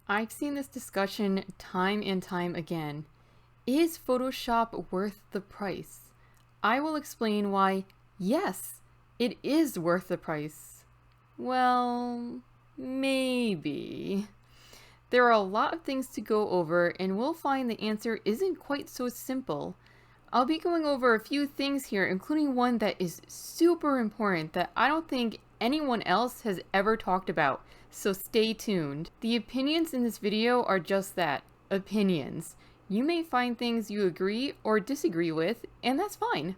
I've seen this discussion time and time again. Is Photoshop worth the price? I will explain why, yes, it is worth the price. Well, maybe. There are a lot of things to go over, and we'll find the answer isn't quite so simple. I'll be going over a few things here, including one that is super important that I don't think anyone else has ever talked about, so stay tuned. The opinions in this video are just that, opinions. You may find things you agree or disagree with, and that's fine.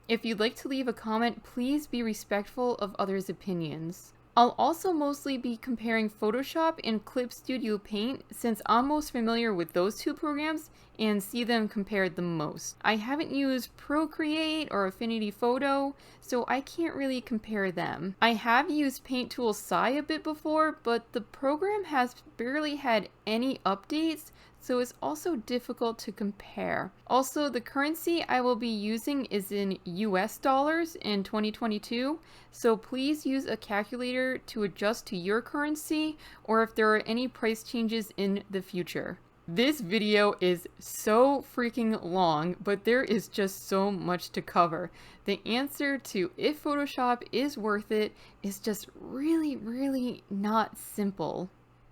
If you'd like to leave a comment, please be respectful of others' opinions. I'll also mostly be comparing Photoshop and Clip Studio Paint since I'm most familiar with those two programs and see them compared the most. I haven't used Procreate or Affinity Photo, so I can't really compare them. I have used Paint Tool Sai a bit before, but the program has barely had any updates, so it's also difficult to compare. Also, the currency I will be using is in US dollars in 2022, so please use a calculator to adjust to your currency or if there are any price changes in the future. This video is so freaking long, but there is just so much to cover. The answer to if Photoshop is worth it is just really not simple.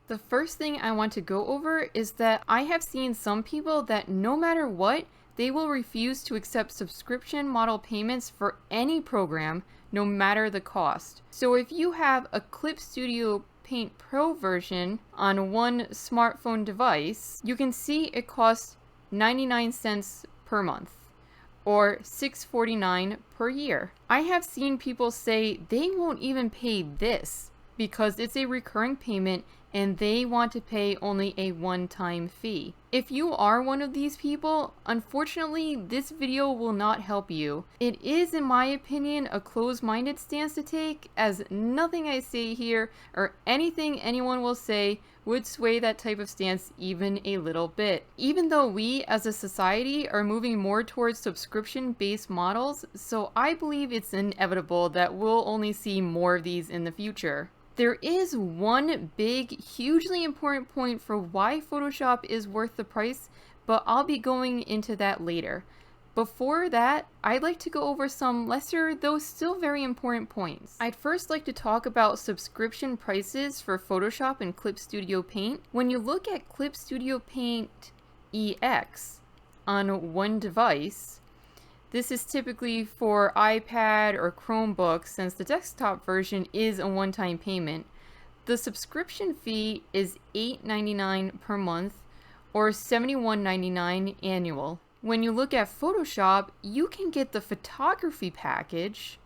The first thing I want to go over is that I have seen some people that no matter what, they will refuse to accept subscription model payments for any program, no matter the cost. So if you have a Clip Studio Paint Pro version on one smartphone device, you can see it costs 99 cents per month, or $6.49 per year. I have seen people say they won't even pay this because it's a recurring payment and they want to pay only a one-time fee. If you are one of these people, unfortunately, this video will not help you. It is, in my opinion, a closed-minded stance to take, as nothing I say here or anything anyone will say would sway that type of stance even a little bit. Even though we as a society are moving more towards subscription-based models, so I believe it's inevitable that we'll only see more of these in the future. There is one big, hugely important point for why Photoshop is worth the price, but I'll be going into that later. Before that, I'd like to go over some lesser, though still very important points. I'd first like to talk about subscription prices for Photoshop and Clip Studio Paint. When you look at Clip Studio Paint EX on one device, this is typically for iPad or Chromebook since the desktop version is a one-time payment. The subscription fee is $8.99 per month or $71.99 annual. When you look at Photoshop, you can get the photography package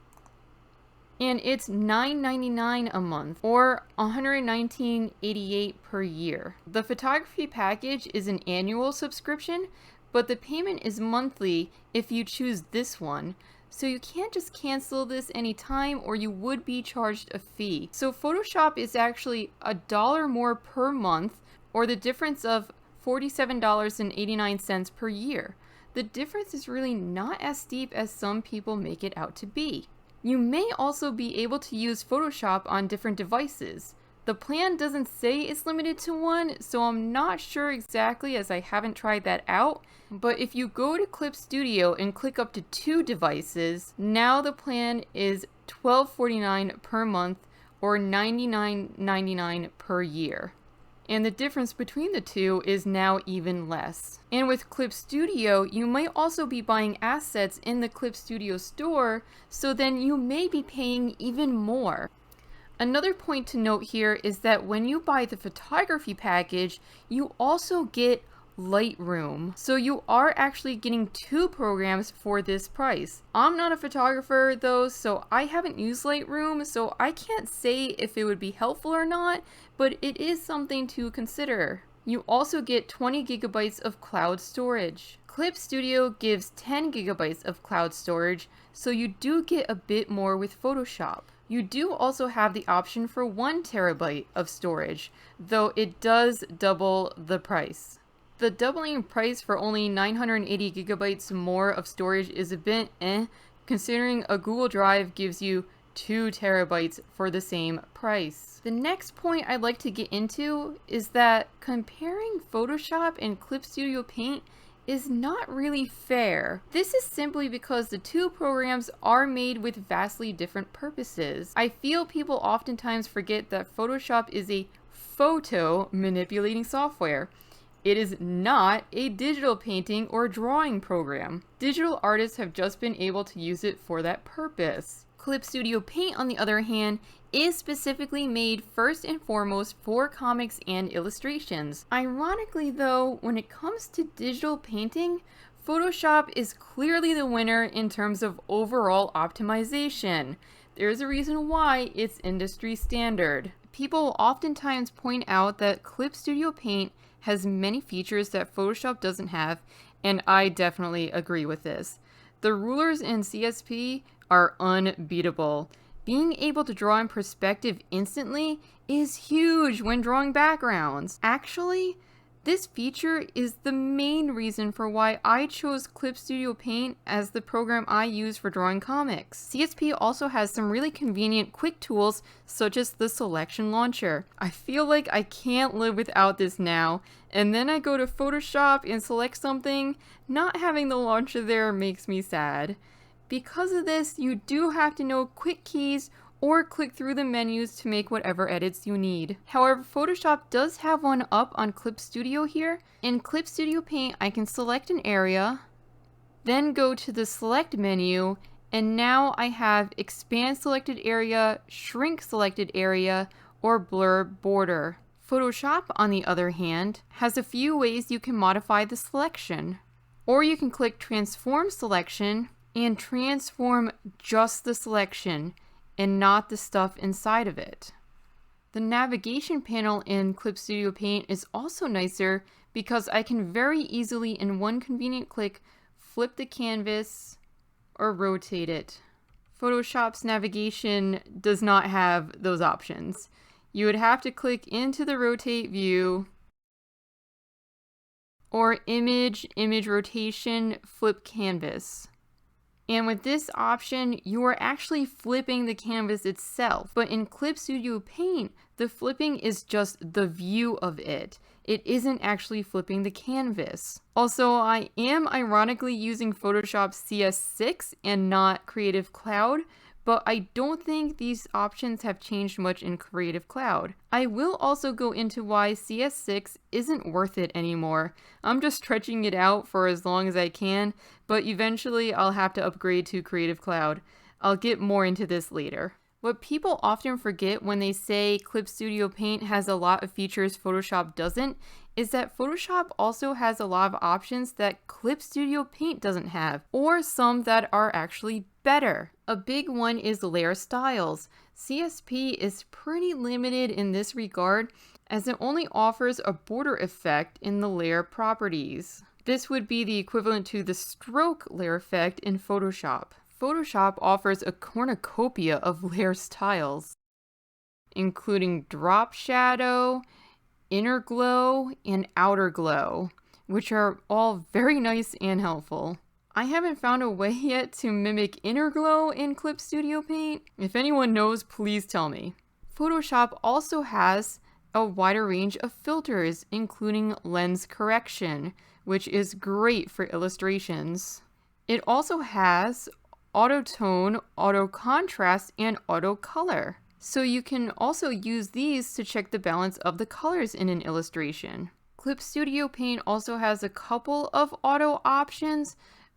and it's $9.99 a month or $119.88 per year. The photography package is an annual subscription, but the payment is monthly if you choose this one, so you can't just cancel this anytime or you would be charged a fee. So Photoshop is actually $1 more per month, or the difference of $47.89 per year. The difference is really not as steep as some people make it out to be. You may also be able to use Photoshop on different devices. The plan doesn't say it's limited to one, so I'm not sure exactly as I haven't tried that out. But if you go to Clip Studio and click up to 2 devices, now the plan is $12.49 per month or $99.99 per year. And the difference between the two is now even less. And with Clip Studio, you might also be buying assets in the Clip Studio store, so then you may be paying even more. Another point to note here is that when you buy the photography package, you also get Lightroom. So you are actually getting 2 programs for this price. I'm not a photographer though, so I haven't used Lightroom, so I can't say if it would be helpful or not, but it is something to consider. You also get 20 gigabytes of cloud storage. Clip Studio gives 10 gigabytes of cloud storage, so you do get a bit more with Photoshop. You do also have the option for 1 terabyte of storage, though it does double the price. The doubling price for only 980 gigabytes more of storage is a bit considering a Google Drive gives you 2 terabytes for the same price. The next point I'd like to get into is that comparing Photoshop and Clip Studio Paint is not really fair. This is simply because the two programs are made with vastly different purposes. I feel people oftentimes forget that Photoshop is a photo manipulating software. It is not a digital painting or drawing program. Digital artists have just been able to use it for that purpose. Clip Studio Paint, on the other hand, is specifically made first and foremost for comics and illustrations. Ironically though, when it comes to digital painting, Photoshop is clearly the winner in terms of overall optimization. There's a reason why it's industry standard. People oftentimes point out that Clip Studio Paint has many features that Photoshop doesn't have, and I definitely agree with this. The rulers in CSP are unbeatable. Being able to draw in perspective instantly is huge when drawing backgrounds. Actually, this feature is the main reason for why I chose Clip Studio Paint as the program I use for drawing comics. CSP also has some really convenient quick tools such as the selection launcher. I feel like I can't live without this now, and then I go to Photoshop and select something. Not having the launcher there makes me sad. Because of this, you do have to know quick keys or click through the menus to make whatever edits you need. However, Photoshop does have one up on Clip Studio here. In Clip Studio Paint, I can select an area, then go to the Select menu, and now I have Expand Selected Area, Shrink Selected Area, or Blur Border. Photoshop, on the other hand, has a few ways you can modify the selection. Or you can click Transform Selection and transform just the selection and not the stuff inside of it. The navigation panel in Clip Studio Paint is also nicer because I can very easily in one convenient click flip the canvas or rotate it. Photoshop's navigation does not have those options. You would have to click into the rotate view or image rotation, flip canvas. And with this option, you are actually flipping the canvas itself. But in Clip Studio Paint, the flipping is just the view of it. It isn't actually flipping the canvas. Also, I am ironically using Photoshop CS6 and not Creative Cloud, but I don't think these options have changed much in Creative Cloud. I will also go into why CS6 isn't worth it anymore. I'm just stretching it out for as long as I can, but eventually I'll have to upgrade to Creative Cloud. I'll get more into this later. What people often forget when they say Clip Studio Paint has a lot of features Photoshop doesn't is that Photoshop also has a lot of options that Clip Studio Paint doesn't have, or some that are actually better. A big one is layer styles. CSP is pretty limited in this regard as it only offers a border effect in the layer properties. This would be the equivalent to the stroke layer effect in Photoshop. Photoshop offers a cornucopia of layer styles, including drop shadow, inner glow, and outer glow, which are all very nice and helpful. I haven't found a way yet to mimic inner glow in Clip Studio Paint. If anyone knows, please tell me. Photoshop also has a wider range of filters, including lens correction, which is great for illustrations. It also has auto tone, auto contrast, and auto color. So you can also use these to check the balance of the colors in an illustration. Clip Studio Paint also has a couple of auto options,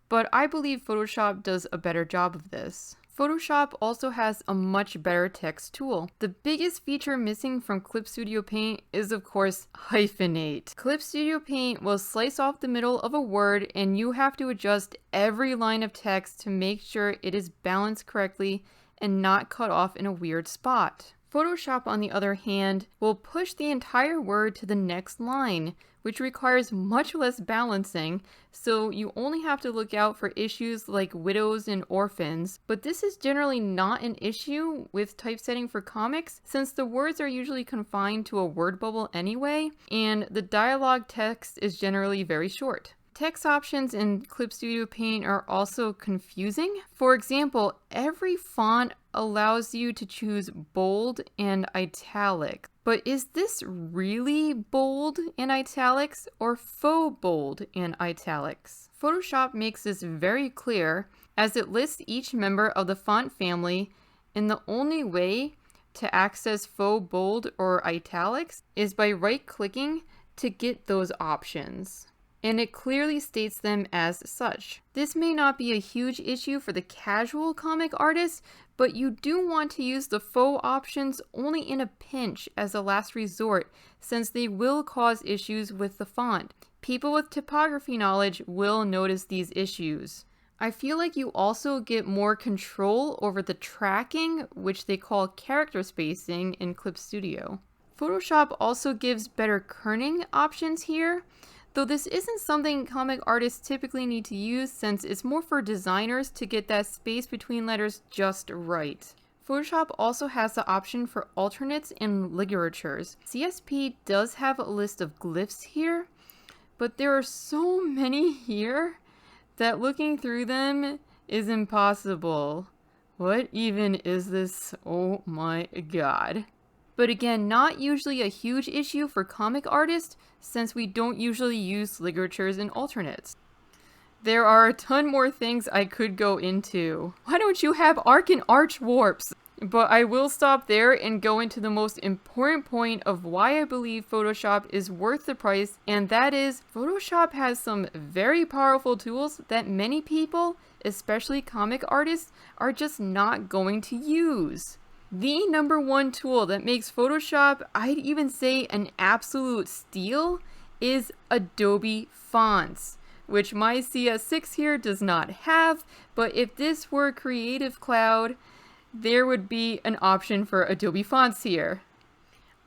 but I believe Photoshop does a better job of this. Photoshop also has a much better text tool. The biggest feature missing from Clip Studio Paint is, of course, hyphenate. Clip Studio Paint will slice off the middle of a word and you have to adjust every line of text to make sure it is balanced correctly and not cut off in a weird spot. Photoshop, on the other hand, will push the entire word to the next line, which requires much less balancing, so you only have to look out for issues like widows and orphans. But this is generally not an issue with typesetting for comics, since the words are usually confined to a word bubble anyway, and the dialogue text is generally very short. Text options in Clip Studio Paint are also confusing. For example, every font allows you to choose bold and italic. But is this really bold and italics or faux bold and italics? Photoshop makes this very clear as it lists each member of the font family, and the only way to access faux bold or italics is by right-clicking to get those options. And it clearly states them as such. This may not be a huge issue for the casual comic artist, but you do want to use the faux options only in a pinch as a last resort, since they will cause issues with the font. People with typography knowledge will notice these issues. I feel like you also get more control over the tracking, which they call character spacing in Clip Studio. Photoshop also gives better kerning options here, though this isn't something comic artists typically need to use since it's more for designers to get that space between letters just right. Photoshop also has the option for alternates and ligatures. CSP does have a list of glyphs here, but there are so many here that looking through them is impossible. What even is this? Oh my god. But again, not usually a huge issue for comic artists since we don't usually use ligatures and alternates. There are a ton more things I could go into. Why don't you have arc and arch warps? But I will stop there and go into the most important point of why I believe Photoshop is worth the price, and that is Photoshop has some very powerful tools that many people, especially comic artists, are just not going to use. The number one tool that makes Photoshop, I'd even say an absolute steal, is Adobe Fonts, which my CS6 here does not have, but if this were Creative Cloud, there would be an option for Adobe Fonts here.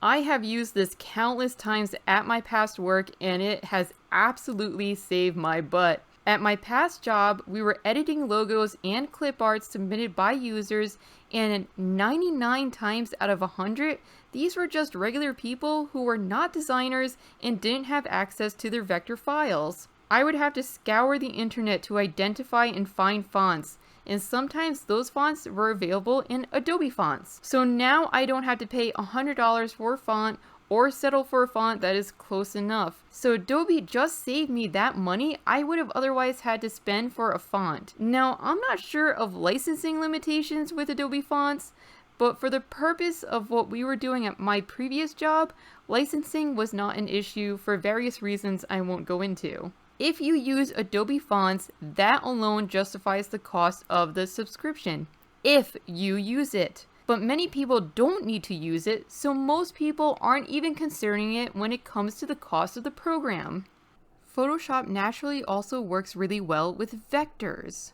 I have used this countless times at my past work and it has absolutely saved my butt. At my past job, we were editing logos and clip art submitted by users, and 99 times out of 100, these were just regular people who were not designers and didn't have access to their vector files. I would have to scour the internet to identify and find fonts, and sometimes those fonts were available in Adobe Fonts. So now I don't have to pay $100 for a font or settle for a font that is close enough. So Adobe just saved me that money I would have otherwise had to spend for a font. Now, I'm not sure of licensing limitations with Adobe Fonts, but for the purpose of what we were doing at my previous job, licensing was not an issue for various reasons I won't go into. If you use Adobe Fonts, that alone justifies the cost of the subscription, if you use it. But many people don't need to use it, so most people aren't even considering it when it comes to the cost of the program. Photoshop naturally also works really well with vectors.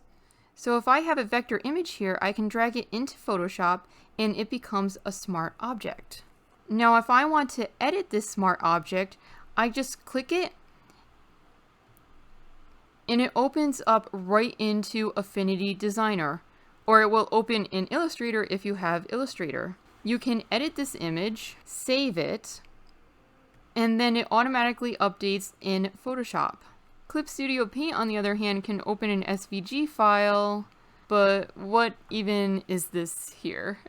So if I have a vector image here, I can drag it into Photoshop and it becomes a smart object. Now if I want to edit this smart object, I just click it and it opens up right into Affinity Designer, or it will open in Illustrator if you have Illustrator. You can edit this image, save it, and then it automatically updates in Photoshop. Clip Studio Paint, on the other hand, can open an SVG file, but what even is this here?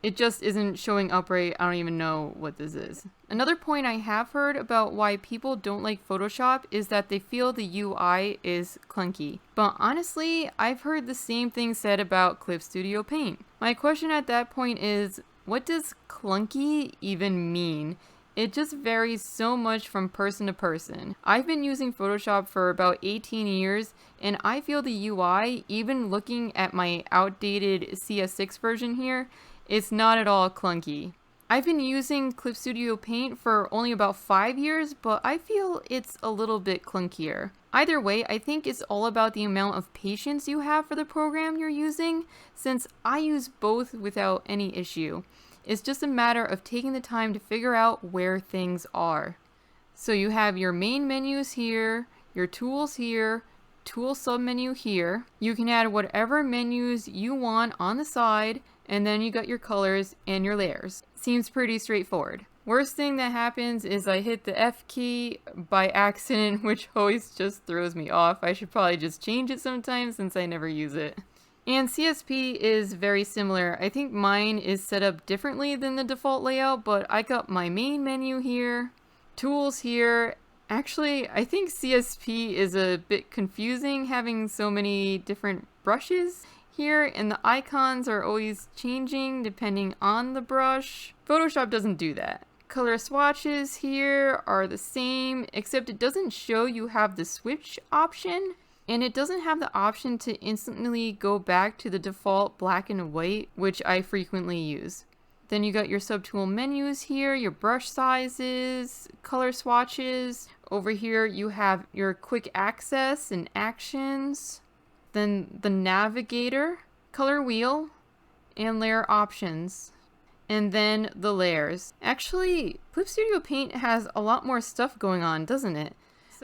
It just isn't showing up right. I don't even know what this is. Another point I have heard about why people don't like Photoshop is that they feel the UI is clunky. But honestly, I've heard the same thing said about Clip Studio Paint. My question at that point is, what does clunky even mean? It just varies so much from person to person. I've been using Photoshop for about 18 years, and I feel the UI, even looking at my outdated CS6 version here, it's not at all clunky. I've been using Clip Studio Paint for only about 5 years, but I feel it's a little bit clunkier. Either way, I think it's all about the amount of patience you have for the program you're using, since I use both without any issue. It's just a matter of taking the time to figure out where things are. So you have your main menus here, your tools here, tool submenu here. You can add whatever menus you want on the side, and then you got your colors and your layers. Seems pretty straightforward. Worst thing that happens is I hit the F key by accident, which always just throws me off. I should probably just change it sometime since I never use it. And CSP is very similar. I think mine is set up differently than the default layout, but I got my main menu here, tools here. Actually, I think CSP is a bit confusing having so many different brushes here, and the icons are always changing depending on the brush. Photoshop doesn't do that. Color swatches here are the same, except it doesn't show you have the switch option. And it doesn't have the option to instantly go back to the default black and white, which I frequently use. Then you got your subtool menus here, your brush sizes, color swatches. Over here you have your quick access and actions. Then the navigator, color wheel, and layer options. And then the layers. Actually, Clip Studio Paint has a lot more stuff going on, doesn't it?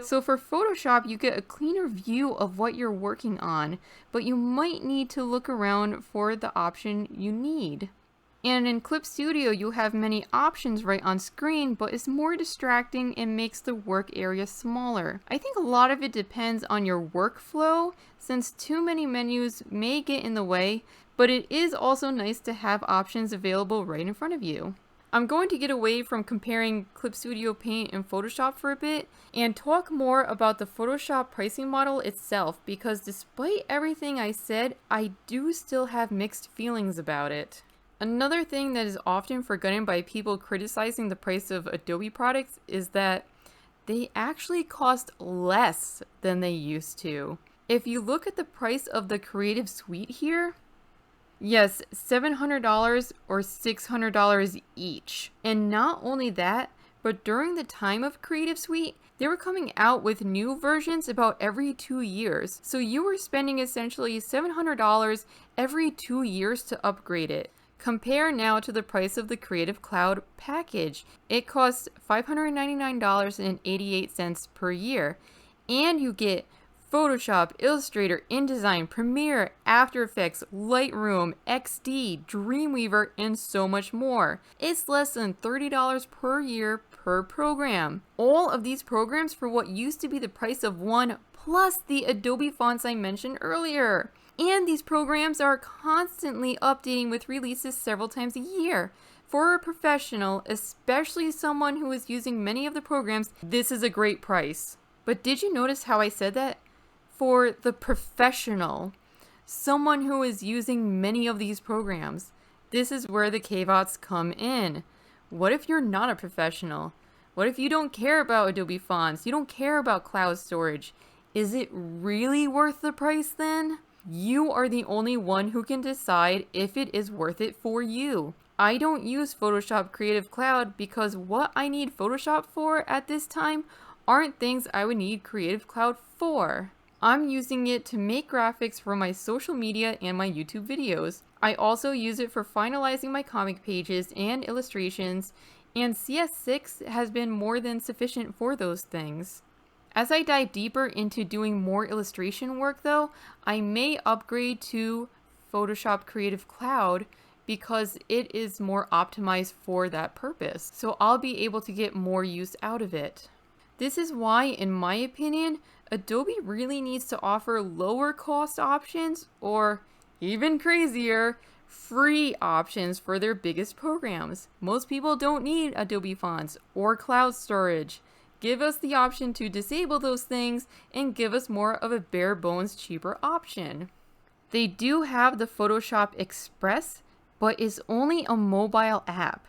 So for Photoshop, you get a cleaner view of what you're working on, but you might need to look around for the option you need. And in Clip Studio, you have many options right on screen, but it's more distracting and makes the work area smaller. I think a lot of it depends on your workflow, since too many menus may get in the way, but it is also nice to have options available right in front of you. I'm going to get away from comparing Clip Studio Paint and Photoshop for a bit and talk more about the Photoshop pricing model itself, because despite everything I said, I do still have mixed feelings about it. Another thing that is often forgotten by people criticizing the price of Adobe products is that they actually cost less than they used to. If you look at the price of the Creative Suite here, yes, $700 or $600 each. And not only that, but during the time of Creative Suite, they were coming out with new versions about every 2 years. So you were spending essentially $700 every 2 years to upgrade it. Compare now to the price of the Creative Cloud package. It costs $599.88 per year. And you get Photoshop, Illustrator, InDesign, Premiere, After Effects, Lightroom, XD, Dreamweaver, and so much more. It's less than $30 per year per program. All of these programs for what used to be the price of one, plus the Adobe fonts I mentioned earlier. And these programs are constantly updating with releases several times a year. For a professional, especially someone who is using many of the programs, this is a great price. But did you notice how I said that? For the professional, someone who is using many of these programs. This is where the caveats come in. What if you're not a professional? What if you don't care about Adobe fonts? You don't care about cloud storage? Is it really worth the price then? You are the only one who can decide if it is worth it for you. I don't use Photoshop Creative Cloud because what I need Photoshop for at this time aren't things I would need Creative Cloud for. I'm using it to make graphics for my social media and my YouTube videos. I also use it for finalizing my comic pages and illustrations, and CS6 has been more than sufficient for those things. As I dive deeper into doing more illustration work though, I may upgrade to Photoshop Creative Cloud because it is more optimized for that purpose. So I'll be able to get more use out of it. This is why, in my opinion, Adobe really needs to offer lower cost options, or even crazier, free options for their biggest programs. Most people don't need Adobe fonts or cloud storage. Give us the option to disable those things and give us more of a bare bones cheaper option. They do have the Photoshop Express, but it's only a mobile app.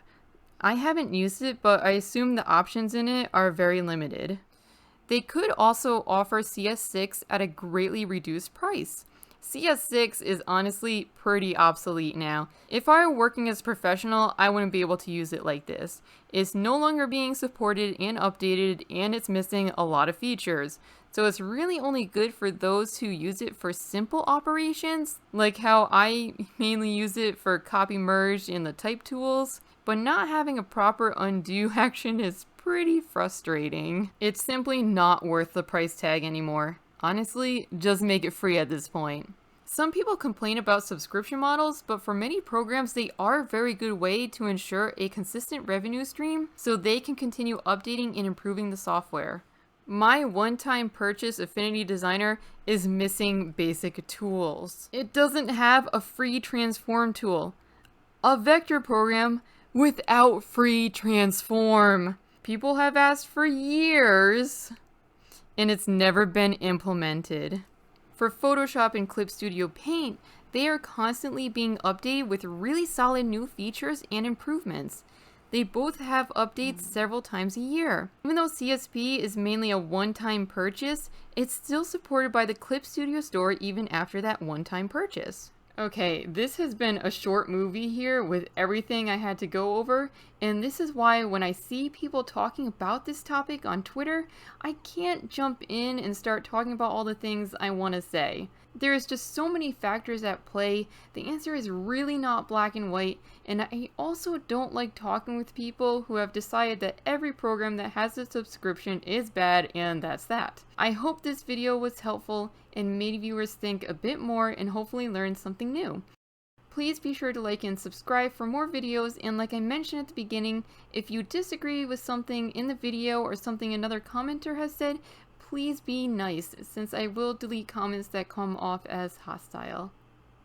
I haven't used it, but I assume the options in it are very limited. They could also offer CS6 at a greatly reduced price. CS6 is honestly pretty obsolete now. If I were working as a professional, I wouldn't be able to use it like this. It's no longer being supported and updated, and it's missing a lot of features. So it's really only good for those who use it for simple operations, like how I mainly use it for copy merge in the type tools. But not having a proper undo action is pretty frustrating. It's simply not worth the price tag anymore. Honestly, just make it free at this point. Some people complain about subscription models, but for many programs, they are a very good way to ensure a consistent revenue stream so they can continue updating and improving the software. My one-time purchase Affinity Designer is missing basic tools. It doesn't have a free transform tool. A vector program without free transform. People have asked for years, and it's never been implemented. For Photoshop and Clip Studio Paint, they are constantly being updated with really solid new features and improvements. They both have updates several times a year. Even though CSP is mainly a one-time purchase, it's still supported by the Clip Studio store even after that one-time purchase. Okay, this has been a short movie here with everything I had to go over, and this is why when I see people talking about this topic on Twitter, I can't jump in and start talking about all the things I want to say. There is just so many factors at play. The answer is really not black and white, and I also don't like talking with people who have decided that every program that has a subscription is bad and that's that. I hope this video was helpful and made viewers think a bit more and hopefully learn something new. Please be sure to like and subscribe for more videos, and like I mentioned at the beginning, if you disagree with something in the video or something another commenter has said, please be nice, since I will delete comments that come off as hostile.